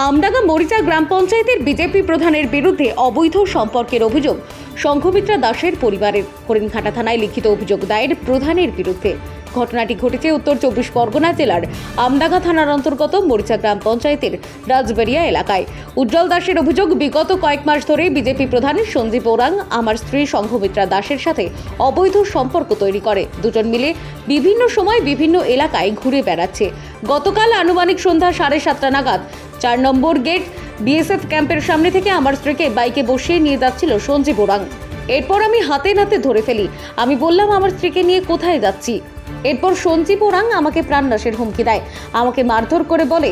আমডাঙ্গা মরিচা গ্রাম পঞ্চায়েতের বিজেপি প্রধানের বিরুদ্ধে অবৈধ সম্পর্কের অভিযোগ শঙ্খমিত্রা দাসের পরিবারের। হরিণঘাটা থানায় লিখিত অভিযোগ দায়ের প্রধানের বিরুদ্ধে। ঘটনাটি ঘটেছে উত্তর 24 পরগনা জেলার আমডাঙ্গা থানার অন্তর্গত মরিচা গ্রাম পঞ্চায়েতের রাজবেরিয়া এলাকায়। উজ্জ্বল দাসের অভিযোগ, বিগত কয়েক মাস ধরে বিজেপি প্রধান সঞ্জীব ওরাং আমার স্ত্রী শঙ্খমিত্রা দাসের সাথে অবৈধ সম্পর্ক তৈরি করে। দুজন মিলে বিভিন্ন সময় বিভিন্ন এলাকায় ঘুরে বেড়াচ্ছে। গতকাল আনুমানিক সন্ধ্যা 7:30 নাগাদ 4 নম্বর গেট বিএসএফ ক্যাম্পের সামনে থেকে আমার স্ত্রীকে বাইকে বসিয়ে নিয়ে যাচ্ছিল সঞ্জীব ওরাং। এরপর আমি হাতে নাতে ধরে ফেলি। আমি বললাম আমার স্ত্রীকে নিয়ে কোথায় যাচ্ছি। এরপর সঞ্জীব ওরাং আমাকে প্রাণনাশের হুমকি দেয়, আমাকে মারধর করে বলে।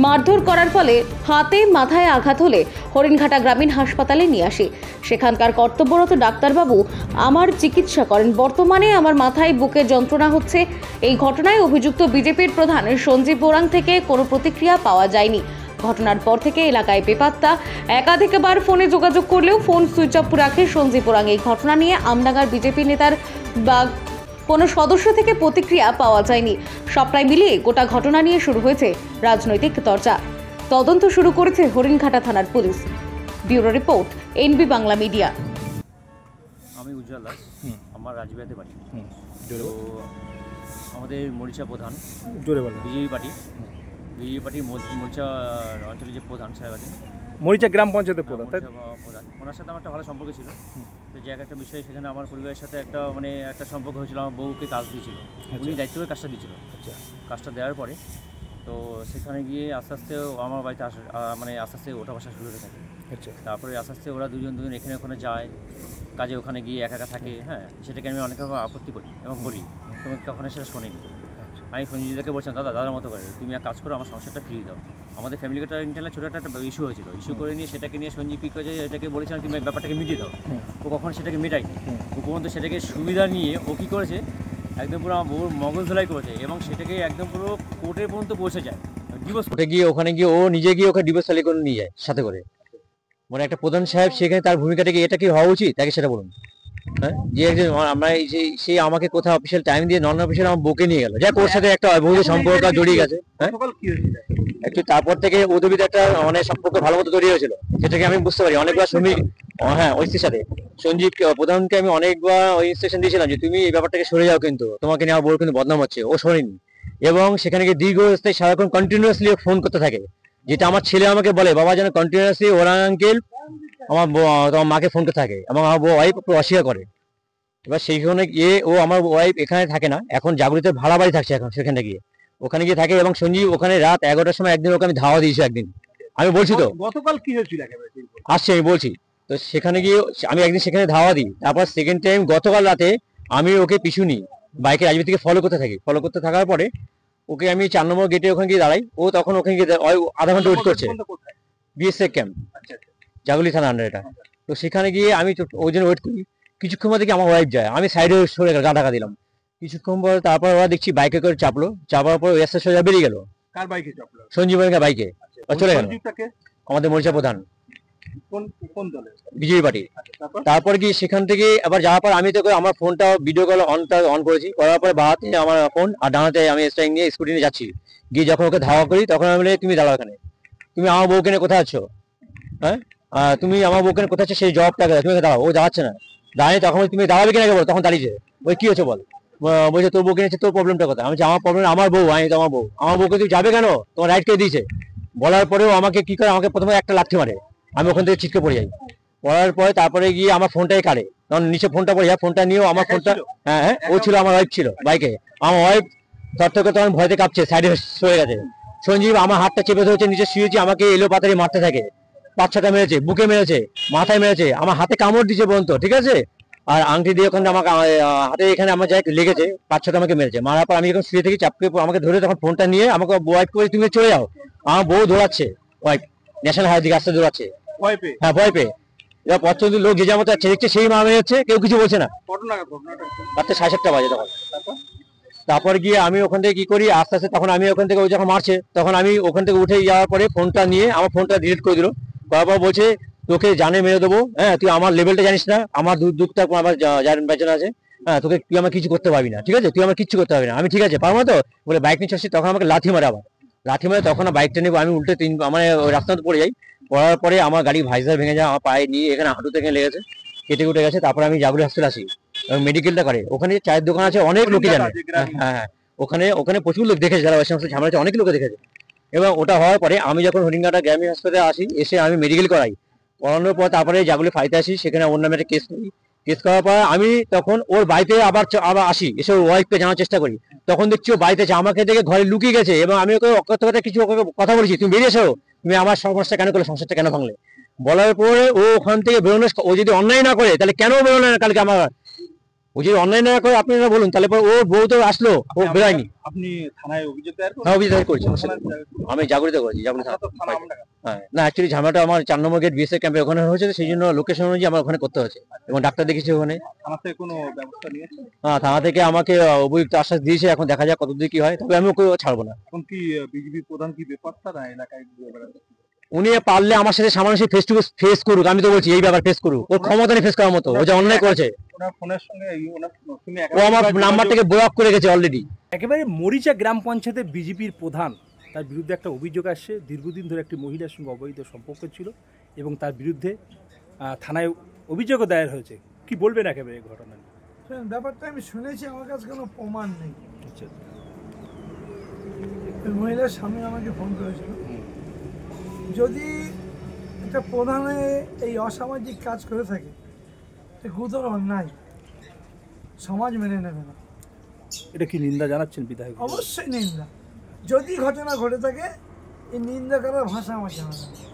মারধর করার ফলে হাতে মাথায় আঘাত হলে হরিণঘাটা গ্রামীণ হাসপাতালে নিয়ে আসি। সেখানকার কর্তব্যরত ডাক্তারবাবু আমার চিকিৎসা করেন। বর্তমানে আমার মাথায় বুকে যন্ত্রণা হচ্ছে। এই ঘটনায় অভিযুক্ত বিজেপির প্রধান সঞ্জীব ওরাং থেকে কোনো প্রতিক্রিয়া পাওয়া যায়নি। ঘটনার পর থেকে এলাকায় বেপাত্তা। একাধিকবার ফোনে যোগাযোগ করলেও ফোন সুইচ অফ রাখে সঞ্জীব ওরাং। এই ঘটনা নিয়ে আমডাঙ্গার বিজেপি নেতার বা কোনো সদস্য থেকে প্রতিক্রিয়া পাওয়া যায়নি। সবটাই মিলিয়ে গোটা ঘটনা নিয়ে শুরু হয়েছে রাজনৈতিক চর্চা। তদন্ত শুরু করেছে হরিণঘাটা থানার police. Bureau report, NB Bangla media. আমি উজ্জ্বল দাস, আমার রাজবিহাতে বাড়ি। তো আমাদের মরিচা প্রধান বিজেপি পার্টির মরিচা অঞ্চলের যে প্রধান সাহেব আছেন, মরিচা গ্রাম পঞ্চায়েতের প্রধান, ওনার সাথে আমার একটা ভালো সম্পর্ক ছিল। তো যে একটা বিষয়, সেখানে আমার পরিবারের সাথে একটা সম্পর্ক হয়েছিল। আমার বউকে কাজ দিয়েছিল, উনি দায়িত্ব করে কাজটা দিয়েছিল। কাজটা দেওয়ার পরে তো সেখানে গিয়ে আস্তে আস্তে আমার বাড়িতে আস্তে আস্তে ওঠা বসা শুরু হতে থাকে। তারপরে আস্তে আস্তে ওরা দুজন এখানে ওখানে যায় কাজে, ওখানে গিয়ে একা একা থাকে। হ্যাঁ, সেটাকে আমি অনেক আপত্তি করি এবং বলি, তুমি কখনো সেটা শোনেনি। আমি সঞ্জীবদাকে বলছিলাম, দাদার মতো করে তুমি এক কাজ করো, আমার সংসারটা ফিরিয়ে দাও। আমাদের ফ্যামিলিটা ইন্টারনাল ছোটো একটা ইস্যু হয়েছিল। ইস্যু করে নিয়ে সেটাকে নিয়ে সঞ্জীব কী করেছে, এটাকে বলেছিলাম তুমি ব্যাপারটাকে মিটিয়ে দাও। ও কখন সেটাকে মেটায়নি। ও পর্যন্ত সেটাকে সুবিধা নিয়ে ও কী করেছে, একদম পুরো আমার বউর মগজ ধোলাই করেছে এবং সেটাকে একদম পুরো কোর্টের পর্যন্ত পৌঁছে যায়। ডিভোর্স কোর্টে গিয়ে ওখানে গিয়ে ও নিজে গিয়ে ওকে ডিভোর্স ফাইল করে নিয়ে যায় সাথে করে। মানে একটা প্রধান সাহেব, সেখানে তার ভূমিকাটাকে এটা কি হওয়া উচিত, তাকে সেটা বলুন। হ্যাঁ, যে একজন আমরা সে আমাকে কোথাও অফিসিয়াল টাইম দিয়ে নন অফিসিয়াল আমার বুকে নিয়ে গেল, যাক ওর সাথে একটা অবৈধ সম্পর্ক জড়িয়ে গেছে। হ্যাঁ, একটু তারপর থেকে ওদের ভিতরে একটা অনেক সম্পর্ক ভালো মতো তৈরি হয়েছিল, যেটাকে আমি বুঝতে পারি। অনেকবার শ্রমিক, হ্যাঁ, ওই সাথে সঞ্জীব প্রধানকে আমি অনেকবার ওই ইনস্ট্রাকশন দিয়েছিলাম যে তুমি এই ব্যাপারটাকে সরে যাও, কিন্তু তোমাকে নিয়ে আমার বউর কিন্তু বদনাম হচ্ছে। ও শোনেনি এবং সেখানে গিয়ে দীর্ঘস্থায়ী সারাক্ষণ কন্টিনিউয়াসলি ফোন করতে থাকে, যেটা আমার ছেলে আমাকে বলে বাবা যেন কন্টিনিউয়াসলি ওরাং আঙ্কেল তোমার মাকে ফোন করতে থাকে এবং আমার ওয়াইফ অস্বীকার করে। এবার সেইখানে গিয়ে ও আমার ওয়াইফ এখানে থাকে না, এখন জাগরিতের ভাড়া বাড়ি থাকছে এখন, সেখানে গিয়ে ওখানে গিয়ে থাকে। এবং সঞ্জীব ওখানে রাত 11টার সময় একদিন ওকে আমি ধাওয়া দিয়েছি একদিন। আমি বলছি তো গতকাল কি হয়েছিল আসছি, আমি বলছি তো সেখানে গিয়ে আমি একদিন সেখানে ধাওয়া দিই। তারপর সেকেন্ড টাইম গতকাল রাতে আমি ওকে পিছু নিই, বাইকে রাজবীর থেকে ফলো করতে থাকি। ফলো করতে থাকার পরে ওকে আমি 4 নম্বর গেটে ওখানে গিয়ে দাঁড়াই। ও তখন ওখানে গিয়ে আধা ঘন্টা ওয়েট করছে, বিএসএফ ক্যাম্প জাগুলি থানা আন্ডার এটা। তো সেখানে গিয়ে আমি ওই জন্য ওয়েট করি। কিছুক্ষণ মধ্যে আমার ওয়াইফ যায়, আমি সাইডে সরে গা ঢাকা দিলাম। কিছুক্ষণ পর তারপর ওরা দেখছি বাইকে করে চাপলো, চাপার পর এসে সোজা বেরিয়ে গেল। কার বাইকে চাপলো? সঞ্জীবনের বাইকে চলে গেল। আমাদের মরিচা প্রধান বিজেপি পার্টি। তারপর কি সেখান থেকে আবার যাওয়ার পর আমি তো আমার ফোনটা ভিডিও কল অন করেছি, করার পরে বাহাতে আমার ফোন আর ডানাতে আমি স্ট্রাইক নিয়ে স্কুটি নিয়ে যাচ্ছি। গিয়ে যখন ওকে ধাওয়া করি তখন আমি বলি তুমি দাঁড়াও এখানে, তুমি আমার বউকে নিয়ে কোথায় আছো? হ্যাঁ, তুমি আমার বউকে নিয়ে কোথায় আছো সেই জবটাকে তুমি দাঁড়াও। ও দাঁড়াচ্ছে না, দাঁড়িয়ে তখন তুমি দাঁড়াবে কিনা বলো, তখন দাঁড়িয়েছে। ওই কি হচ্ছে বল, বলছে তোর বউকে নিয়েছে, তোর প্রবলেমটা কথা। আমি আমার প্রবলেম আমার বউ, আমি তো আমার বউ, আমার বউকে তুই যাবে কেন, তোমার রাইট কে দিয়েছে? বলার পরেও আমাকে কি করে, আমাকে প্রথমে একটা লাথি মারে, আমি ওখান থেকে ছিটকে পড়ে যাই। পড়ার পরে তারপরে গিয়ে আমার ফোনটাই কাটে, তখন নিচে ফোনটা পড়ে যায়। ফোনটা নিয়েও আমার ফোনটা, হ্যাঁ ও ছিল, আমার ওয়াইফ ছিল বাইকে। আমার ওয়াইফ তার থেকে তখন ভয়তে কাঁপছে, সাইডে সরে গেছে। সঞ্জীব আমার হাতটা চেপে ধরেছে, নিচে শুয়েছি, আমাকে এলো পাতারি মারতে থাকে। 5-6টা মেরেছে, বুকে মেরেছে, মাথায় মেরেছে, আমার হাতে কামড় দিয়েছে পর্যন্ত, ঠিক আছে। আর আংটি দিয়ে ওখানে আমাকে হাতে এখানে আমার যাই লেগেছে, 5-6টা আমাকে মেরেছে। মারার পর আমি যখন শুয়ে থেকে চাপকে আমাকে ধরে তখন ফোনটা নিয়ে আমাকে ওয়াইফ করে তুমি চলে যাও। আমার বউ দৌড়াচ্ছে, ওয়াইফ ন্যাশনাল হাইওয়ে দিকে আসতে দৌড়াচ্ছে, হ্যাঁ ভয় পেয়ে। এবার পছন্দ লোক যে যার মতো দেখছে, সেই মারা মেরেছে, কেউ কিছু বলছে না। রাত্রে 7:30 বাজে তখন। তারপর গিয়ে আমি ওখান থেকে কি করি, আস্তে আস্তে তখন আমি ওখান থেকে, ওই যখন মারছে তখন আমি ওখান থেকে উঠে যাওয়ার পরে ফোনটা নিয়ে আমার ফোনটা ডিলিট করে দিল। করার পর বলছে তোকে জানে মেরে দেবো, হ্যাঁ তুই আমার লেভেলটা জানিস না, আমার দুঃখটা আমার বেচনা আছে, হ্যাঁ তোকে তুই আমার কিছু করতে পারবি না, ঠিক আছে, তুই আমার কিচ্ছু করতে পারবি না। আমি ঠিক আছে পারবো তো বলে বাইক নিয়ে আসছি, তখন আমাকে লাথি মারে, আবার লাঠি মারে তখন বাইকটা নেবো আমি উল্টে আমার ওই রাস্তাতে পড়ে যাই। পড়ার পরে আমার গাড়ি ভাইজার ভেঙে যায়, আমার পায়ে নিয়ে এখানে হাঁটু থেকে লেগেছে, কেটে কুটে গেছে। তারপরে আমি জাগুলি হসপিটাল আসি এবং মেডিকেলটা করে। ওখানে চায়ের দোকান আছে, অনেক লোকই জানে। হ্যাঁ, ওখানে ওখানে প্রচুর লোক দেখেছে, যারা ওই সমস্ত ঝামেলা আছে অনেক লোকে দেখেছে। এবং ওটা হওয়ার পরে আমি যখন হরিণঘাটা গ্রামীণ হাসপাতালে আসি, এসে আমি মেডিকেল করাই, করানোর পর তারপরে জাগুলি ফাঁড়িতে আসি, সেখানে ওর নামে একটা কেস করি। কেস করার পর আমি তখন ওর বাড়িতে আবার আসি, এসে ওর ওয়াইফকে জানার চেষ্টা করি। তখন দেখছি ও বাড়িতে আছে, আমাকে দেখে ঘরে লুকিয়ে গেছে এবং আমি ওকে অকথ্য কিছু ওকে কথা বলেছি, তুমি বেরিয়ে এসো, তুমি আমার সমস্যা কেন করলে, সংসারটা কেন ভাঙলে। বলার পরে ও ওখান থেকে বেরোনো, ও যদি অন্যায় না করে তাহলে কেন বেরোলো না কালকে আমার, ও যদি অন্যায় না করে আপনারা বলুন, তাহলে পরে ওর বউ তো আসলো, ও বেরোয়নি। আপনি থানায় অভিযোগ দায়ের হ্যাঁ, অভিযোগ দায়ের করেছি, আমি জাগরিত করেছি, জাগরিত হ্যাঁ। না, অ্যাকচুয়ালি ঝামেলাটা আমার 4 নম্বর গেট বিএসএফ ক্যাম্পে ওখানে হয়েছে, সেই জন্য লোকেশন অনুযায়ী আমার ওখানে করতে হয়েছে এবং ডাক্তার দেখেছি ওখানে। থানা থেকে কোনো ব্যবস্থা নিয়েছে? হ্যাঁ, থানা থেকে আমাকে অভিযুক্ত আশ্বাস দিয়েছে, এখন দেখা যাক কতদূর কি হয়, তবে আমি ওকে ছাড়বো না। এখন কি বিজেপি প্রধান কি বেপাত্তা না এলাকায় ঘুরে বেড়াচ্ছে? উনি পারলে আমার সাথে সামনাসামনি ফেস টু ফেস করুক, আমি তো বলছি এই ব্যাপার ফেস করুক, ওর ক্ষমতা নেই ফেস করার মতো, ও যে অন্যায় করেছে। ওনার ফোনের সঙ্গে তুমি ও আমার নাম্বারটাকে ব্লক করে গেছে অলরেডি। একেবারে মরিচা গ্রাম পঞ্চায়েতের বিজেপির প্রধান, তার বিরুদ্ধে একটা অভিযোগ আসছে, দীর্ঘদিন ধরে একটি মহিলার সঙ্গে অবৈধ সম্পর্ক ছিল এবং তার বিরুদ্ধে থানায় অভিযোগও দায়ের হয়েছে। কি বলবেন একেবারে এই ঘটনা নিয়ে? ব্যাপারটা আমি শুনেছি, আমার কাছে কোনো প্রমাণ নেই। আচ্ছা, ওই মহিলার স্বামী আমাকে ফোন করেছিল, যদি একটা প্রধানে এই অসামাজিক কাজ করে থাকে এটা গুরুতর অন্যায়, সমাজ মেনে নেবে না। এটা কি নিন্দা জানাচ্ছেন বিধায়ক? অবশ্যই নিন্দা, যদি ঘটনা ঘটে থাকে এই নিন্দা করার ভাষা আমার জানা নেই।